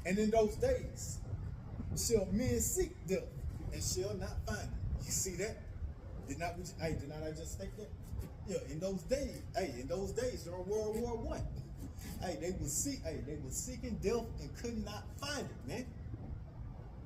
And in those days shall men seek death and shall not find it. You see that? Did not I just state that? Yeah, in those days during World War One, they were seeking death and could not find it, man.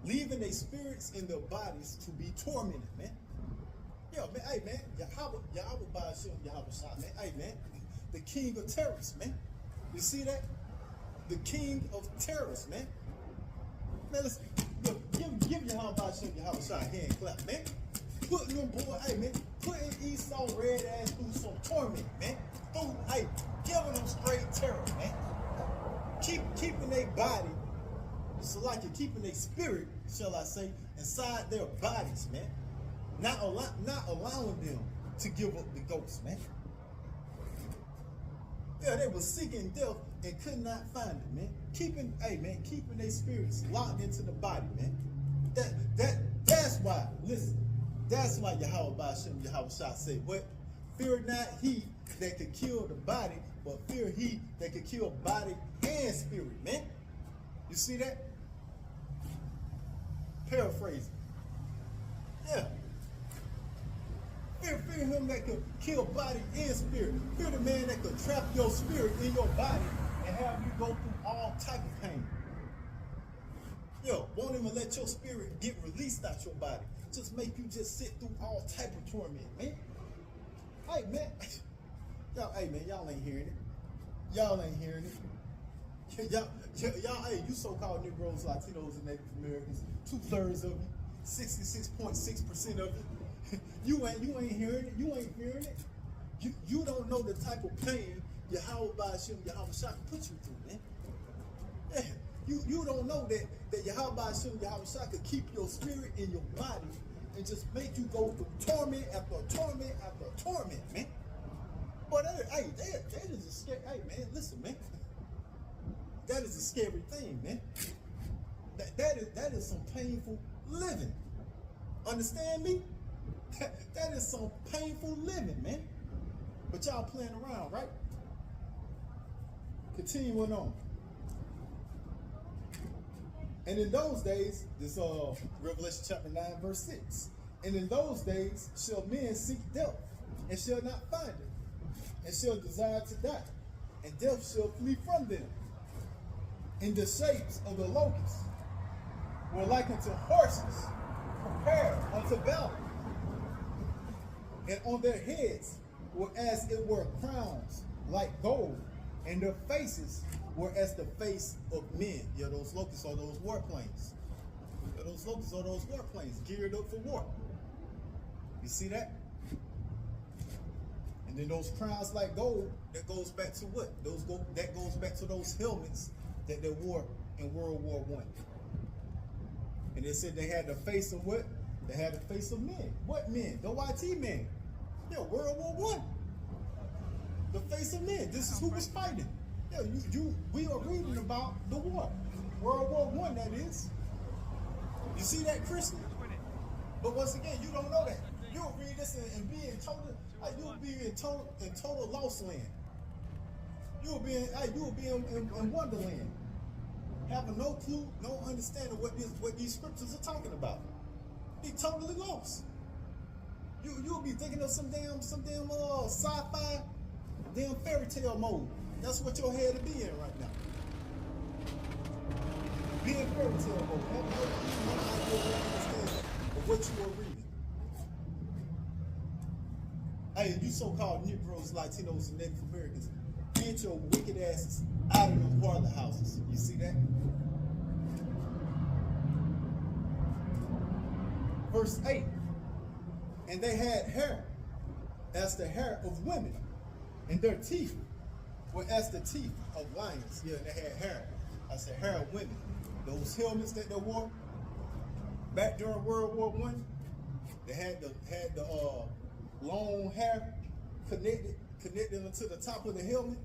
Leaving their spirits in their bodies to be tormented, man. Yeah, man, Yahweh Ba'ashim, Yahweh Shah, man. Hey, man, the king of terrorists, man. You see that? The king of terrorists, man. Man, listen, give Yahweh Ba'ashim, Yahweh Shah a hand clap, man. Putting them putting Esau red ass through some torment, man. Giving them straight terror, man. Keeping their body, so like you're keeping their spirit, shall I say, inside their bodies, man. Not allowing them to give up the ghost, man. Yeah, they were seeking death and could not find it, man. Keeping their spirits locked into the body, man. That's why, listen, that's why Yahweh Ba'ashim, Yahweh Shah said, what? Fear not he that could kill the body, but fear he that could kill body and spirit, man. You see that? Paraphrasing. Yeah. Fear him that could kill body and spirit. Fear the man that could trap your spirit in your body and have you go through all type of pain. Yo, won't even let your spirit get released out your body. Just make you just sit through all type of torment, man. Hey, man. Y'all ain't hearing it. Y'all ain't hearing it. You so-called Negroes, Latinos, and Native Americans, 2/3 of you, 66.6% of you. You ain't hearing it. You ain't hearing it. You don't know the type of pain Yahweh Ba'ashim, Yahweh Shah can put you through, man. Yeah. You don't know that Yahweh Ba'ashim, Yahweh Shah could keep your spirit in your body and just make you go through torment after torment after torment, man. But that is a scary. Hey, man, listen, man. That is a scary thing, man. That is some painful living. Understand me? That is some painful living, man. But y'all playing around, right? Continuing on. And in those days, this Revelation chapter 9, verse 6. And in those days shall men seek death, and shall not find it, and shall desire to die, and death shall flee from them. In the shapes of the locusts were like unto horses prepared unto battle, and on their heads were as it were crowns like gold, and their faces were as the face of men. Yeah, those locusts are those warplanes. Yeah, those locusts are those warplanes geared up for war. You see that? And then those crowns like gold, that goes back to what? That goes back to those helmets that they wore in World War I. And they said they had the face of what? They had the face of men. What men? The YT men. Yeah, World War I. The face of men. This is who was fighting. Yeah, we are reading about the war. World War I, that is. You see that, Christian? But once again, you don't know that. You'll read this and be in total lost land. You'll be in wonderland, having no clue, no understanding what these scriptures are talking about. Be totally lost. You'll be thinking of some damn sci-fi, damn fairy tale mode. That's what your head will be in right now. Be in fairy tale mode. Have no understanding of what you are reading. Hey, you so-called Negroes, Latinos, and Native Americans, get your wicked asses out of them parlor houses. You see that? Verse 8. And they had hair as the hair of women, and their teeth were as the teeth of lions. Yeah, they had hair as the hair of women. Those helmets that they wore back during World War I, they had the long hair connected to the top of the helmet.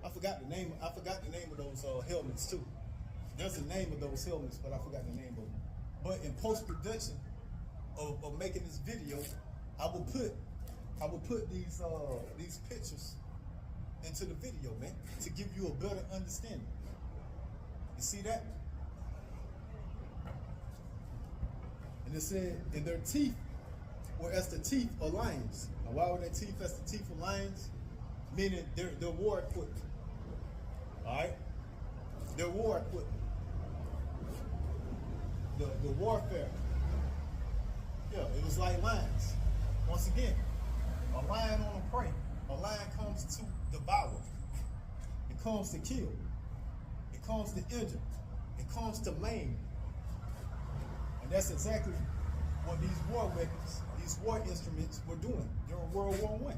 I forgot the name of those helmets too. There's a name of those helmets, but I forgot the name of them. But in post-production of making this video, I will put these pictures into the video, man, to give you a better understanding. You see that? And it said, and their teeth were as the teeth of lions. Now, why were their teeth as the teeth of lions? Meaning their war equipment. All right? Their war equipment. The warfare. Yeah, it was like lions. Once again, a lion on a prey. A lion comes to devour. It comes to kill. It comes to injure. It comes to maim. And that's exactly what these war weapons, these war instruments were doing during World War I.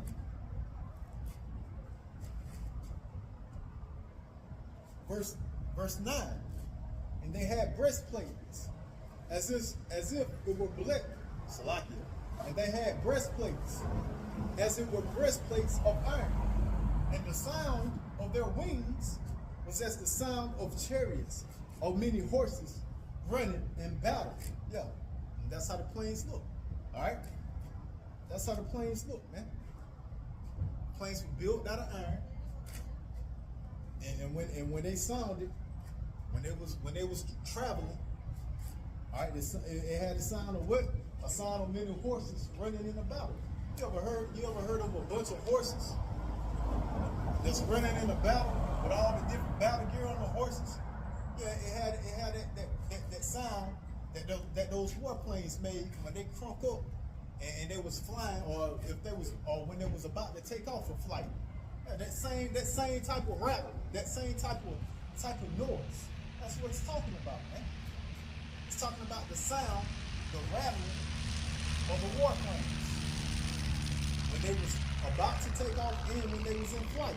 Verse 9, and they had breastplates, as if it were black, Salakia. And they had breastplates, as it were breastplates of iron. And the sound of their wings was as the sound of chariots, of many horses running in battle. Yeah, and that's how the planes look. All right, that's how the planes look, man. Planes were built out of iron, and when they sounded, when they was traveling, all right, it had the sound of what? A sound of many horses running in a battle. You ever heard of a bunch of horses that's running in a battle with all the different battle gear on the horses? Yeah, it had that sound that those warplanes made when they crunk up and they was flying, or when they was about to take off a flight. Yeah, that same type of rattle, that same type of noise. That's what it's talking about, man. It's talking about the sound, the rattling of the warplanes when they was about to take off and when they was in flight.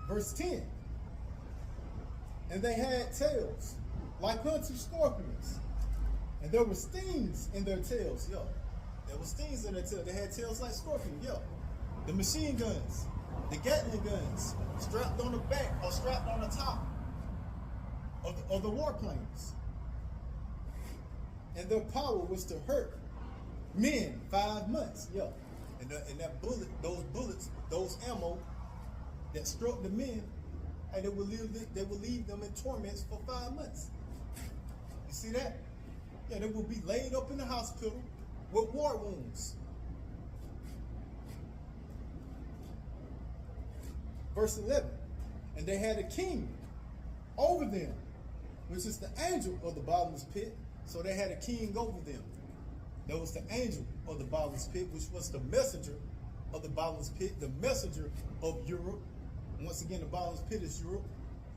Verse 10. And they had tails like unto scorpions, and there were stings in their tails. Yo, there were stings in their tails. They had tails like scorpions. Yo, the machine guns, the Gatling guns, strapped on the back or strapped on the top of the warplanes. And their power was to hurt men 5 months. Yo, and that bullet, those bullets, those ammo that struck the men, and they would leave them in torments for 5 months. You see that? Yeah, they would be laid up in the hospital with war wounds. Verse 11, and they had a king over them, which is the angel of the bottomless pit. So they had a king over them. There was the angel of the bottomless pit, which was the messenger of the bottomless pit, the messenger of Europe. Once again, the bottomless pit is Europe.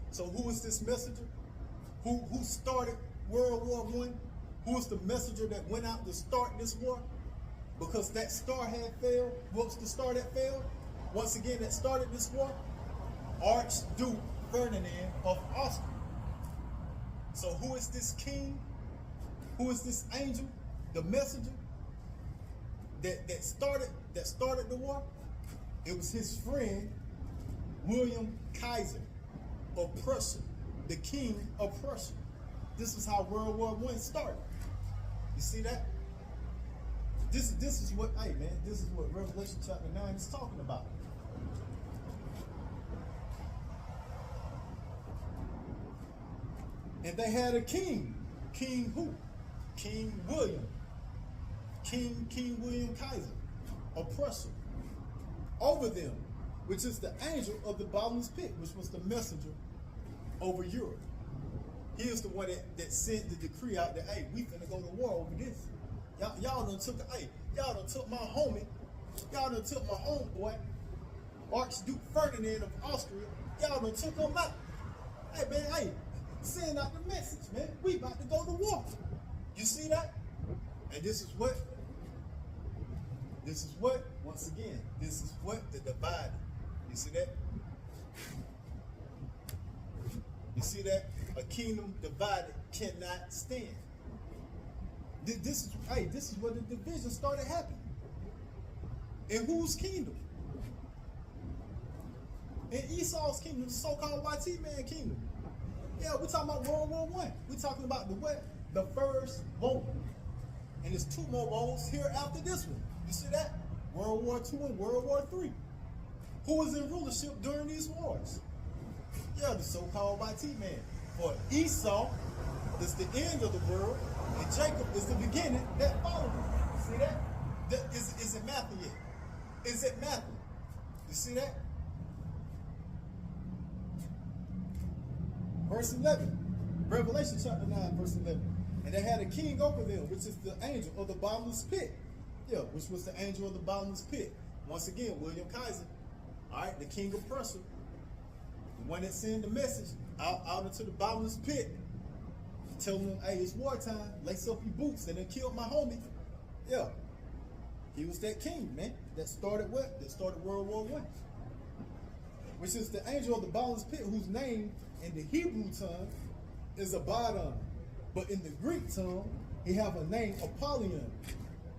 So who is this messenger? Who started World War I? Who is the messenger that went out to start this war? Because that star had failed. What's the star that failed? Once again, that started this war? Archduke Ferdinand of Austria. So who is this king? Who is this angel? The messenger that started the war? It was his friend William Kaiser of Prussia, the king of Prussia. This is how World War I started. You see that? This is what, hey man, this is what Revelation chapter 9 is talking about. And they had a king. King who? King William. King William Kaiser of Prussia. Over them, which is the angel of the bottomless pit, which was the messenger over Europe. He is the one that sent the decree out that, hey, we finna go to war over this. Y'all done took my homie, y'all done took my homeboy, Archduke Ferdinand of Austria, y'all done took him out. Hey man, hey, send out the message, man. We about to go to war. You see that? And this is what, once again, this is what the divided. You see that? You see that? A kingdom divided cannot stand. This is where the division started happening. In whose kingdom? In Esau's kingdom, the so-called YT man kingdom. Yeah, we're talking about World War I. We're talking about the what? The first bowl. And there's 2 more bowls here after this one. You see that? World War II and World War III. Who was in rulership during these wars? Yeah, the so-called YT man. For Esau is the end of the world, and Jacob is the beginning that followed him. See that? Is it Matthew yet? Is it Matthew? You see that? Verse 11. Revelation chapter 9, verse 11. And they had a king over them, which is the angel of the bottomless pit. Yeah, which was the angel of the bottomless pit. Once again, William Kaiser. All right, the king of Prussia. The one that sent the message out into the bottomless pit. Telling them, hey, it's wartime. Lace up your boots. And then killed my homie. Yeah. He was that king, man. That started what? That started World War I. Which is the angel of the bottomless pit, whose name in the Hebrew tongue is Abaddon. But in the Greek tongue, he have a name, Apollyon.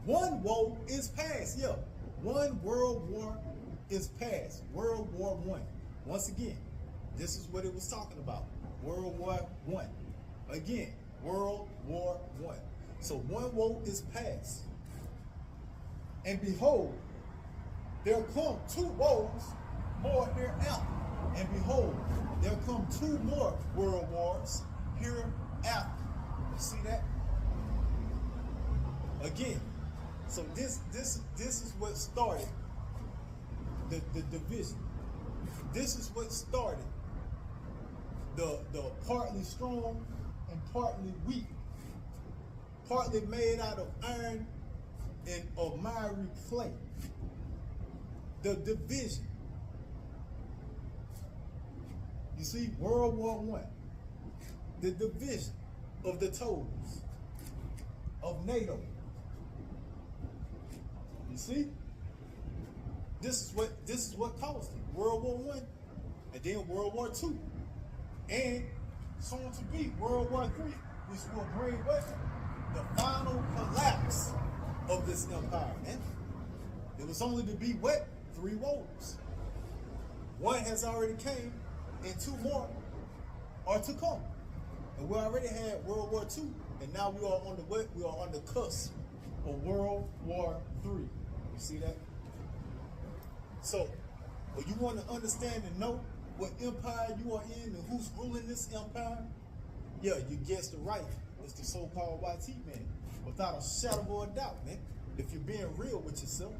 One woe is past. Yeah. One world war is past. World War I. Once again, this is what it was talking about. World War I. Again, World War I. So one woe is past. And behold, there come two woes more hereafter. And behold, there come two more world wars hereafter. You see that? Again, so this is what started the division. This is what started the partly strong and partly weak, partly made out of iron and of miry clay. The division. You see, World War I, the division of the toes of NATO. You see, this is what caused it. World War I, and then World War II, and soon to be World War III, which will bring what? The final collapse of this empire, man. It was only to be what? 3 wars. One has already came, and 2 more are to come. And we already had World War II, and now we are on the what? We are on the cusp of World War III. You see that? So, when you want to understand and know what empire you are in and who's ruling this empire, yeah, you guessed it right. It's the so-called YT man. Without a shadow of a doubt, man. If you're being real with yourself.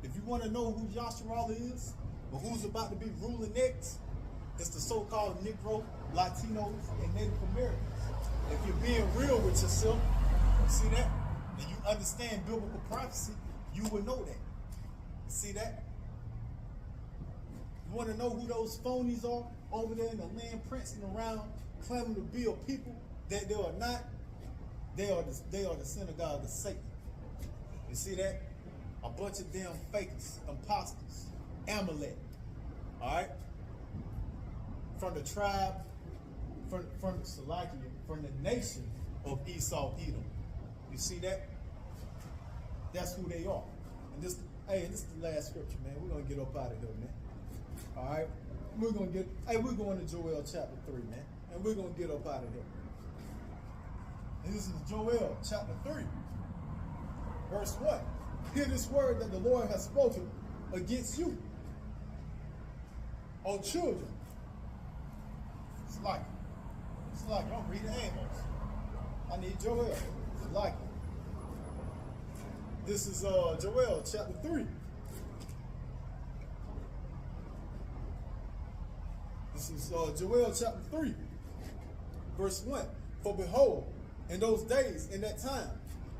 If you want to know who Yasharala is, or who's about to be ruling next, it's the so-called Negro, Latinos, and Native Americans. If you're being real with yourself, see that? And you understand biblical prophecy, you will know that. See that? You want to know who those phonies are over there in the land prancing around, claiming to be a people that they are not? They are the synagogue of Satan. You see that? A bunch of damn fakers, imposters, Amalek. All right? From the tribe, from the Salakia, from the nation of Esau, Edom. You see that? That's who they are. And this is the last scripture, man. We're gonna get up out of here, man. All right? We're going to Joel chapter 3, man. And we're gonna get up out of here. And this is Joel chapter 3, verse 1. Hear this word that the Lord has spoken against you, O children. It's like I'm reading Amos. I need Joel. It's like it. This is Joel chapter 3. This is Joel chapter 3, verse 1. For behold, in those days, in that time,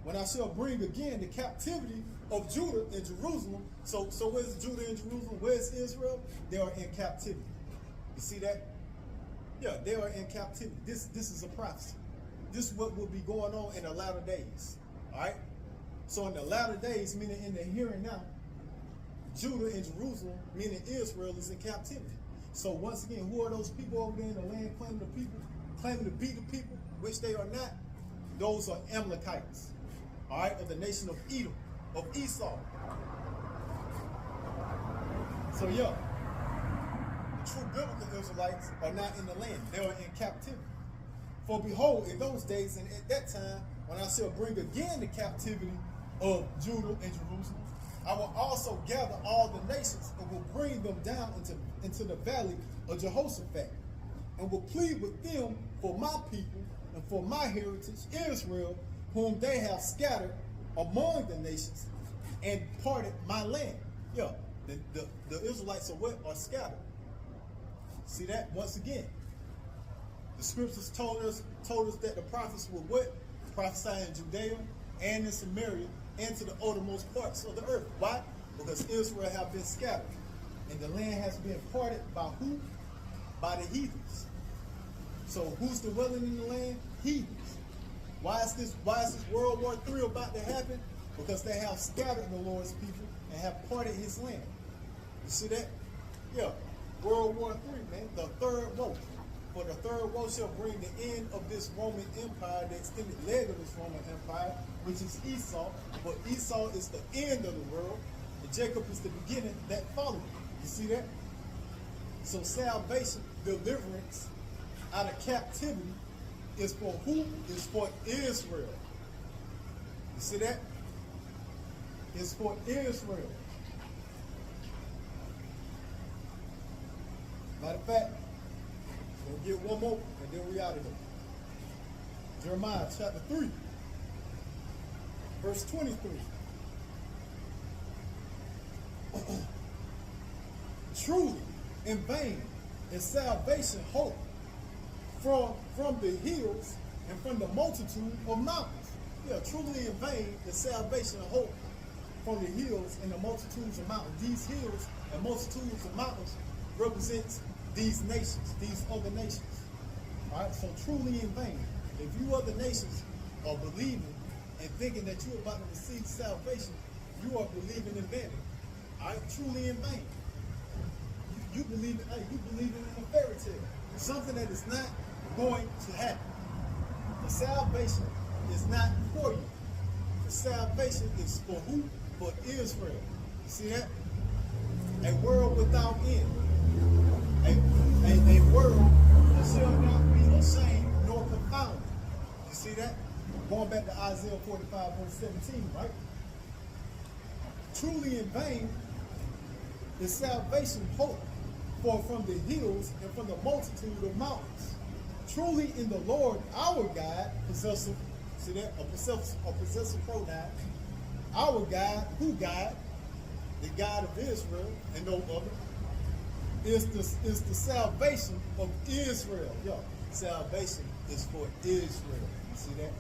when I shall bring again the captivity of Judah and Jerusalem. So where's Judah and Jerusalem? Where's Israel? They are in captivity. You see that? Yeah, they are in captivity. This is a prophecy. This is what will be going on in the latter days. All right? So in the latter days, meaning in the here and now, Judah and Jerusalem, meaning Israel, is in captivity. So once again, who are those people over there in the land claiming to be the people, which they are not? Those are Amalekites. All right, of the nation of Edom, of Esau. So yeah, the true biblical Israelites are not in the land. They are in captivity. For behold, in those days and at that time, when I shall bring again the captivity of Judah and Jerusalem, I will also gather all the nations and will bring them down into the valley of Jehoshaphat, and will plead with them for my people and for my heritage, Israel, whom they have scattered among the nations and parted my land. Yeah, the Israelites are what? Are scattered. See that? Once again, the scriptures told us that the prophets were what? Prophesying in Judea and in Samaria and to the uttermost parts of the earth. Why? Because Israel have been scattered. And the land has been parted by who? By the heathens. So who's dwelling in the land? Heathens. Why is this World War III about to happen? Because they have scattered the Lord's people and have parted his land. You see that? Yeah. World War III, man. The third woe. For the third woe shall bring the end of this Roman Empire, the extended leg of this Roman Empire, which is Esau. But Esau is the end of the world, and Jacob is the beginning that followed. You see that? So salvation, deliverance out of captivity is for who? Is for Israel. You see that? It's for Israel. Matter of fact, we'll get one more and then we out of here. Jeremiah chapter 3, verse 23. Truly, in vain is salvation hope from the hills and from the multitude of mountains. Yeah, truly in vain is salvation hope from the hills and the multitudes of mountains. These hills and multitudes of mountains represents these nations, these other nations. All right, so truly in vain. If you other nations are believing and thinking that you're about to receive salvation, you are believing in vanity. All right, truly in vain. You believe in a fairy tale, something that is not going to happen. The salvation is not for you. The salvation is for who? For Israel. You see that? A world without end. A world that shall not be ashamed nor confounded. You see that? Going back to Isaiah 45, verse 17, right? Truly in vain is salvation hope for from the hills and from the multitude of mountains. Truly in the Lord our God, possessive, see that? A possessive pronoun. Our God, who God? The God of Israel and no other. Is the salvation of Israel. Yo, salvation is for Israel. You see that?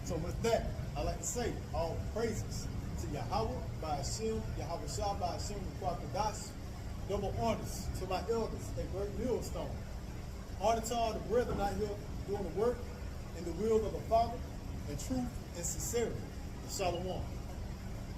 So with that, I like to say all praises to Yahweh, by Hashem, Yahweh Shah, by Hashem, Kwakadash. Double honors to my elders, a great millstone. Honor to all the brethren out here doing the work in the will of the Father, in truth and sincerity. Shalom.